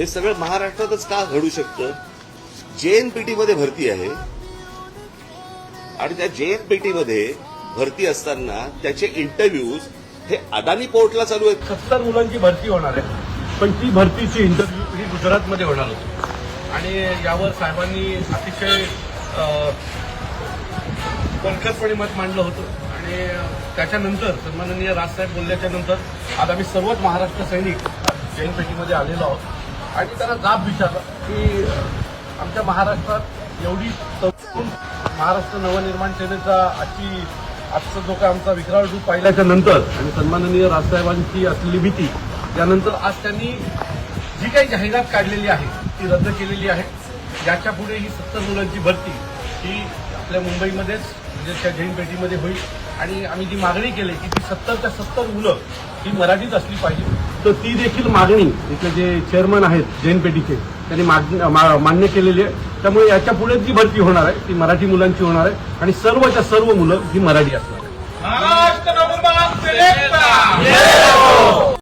हे सगळं महाराष्ट्रातच का घडू शकतं? JNPT मध्ये भरती आहे आणि त्या JNPT मध्ये भरती असताना त्याचे इंटरव्ह्यूज हे अदानी पोर्टला चालू आहेत. 70 मुलांची भरती होणार आहे, पण ती भरतीची इंटरव्ह्यू ही गुजरातमध्ये होणार होती आणि यावर साहेबांनी अतिशय कणखरपणे मत मांडलं होतं आणि त्याच्यानंतर सन्माननीय राजसाहेब बोलल्याच्या नंतर आज आम्ही सर्वच महाराष्ट्र सैनिक JNPT आलेलो आहोत आणि त्यांना जाब विचारला की आमच्या महाराष्ट्रात एवढी तरुण महाराष्ट्र नवनिर्माण सेनेचा आजचा जो काय आमचा विक्राळ रूप पाहिल्याच्या नंतर आणि सन्माननीय राजसाहेबांची असलेली भीती त्यानंतर आज त्यांनी जी काही जाहिरात काढलेली आहे ती रद्द केलेली आहे. याच्या पुढे ही 70 मुलांची भरती ही आपल्या मुंबईमध्येच म्हणजे त्या JNPT होईल आणि आम्ही जी मागणी केली की ती 70च्या 70 मुलं ही मराठीत असली पाहिजे, तर ती देखील मागणी इथले जे चेअरमन आहेत JNPTचे त्यांनी मान्य केलेली आहे. त्यामुळे याच्या पुढे जी भरती होणार आहे ती मराठी मुलांची होणार आहे आणि सर्वच्या सर्व मुलं ही मराठी असणार.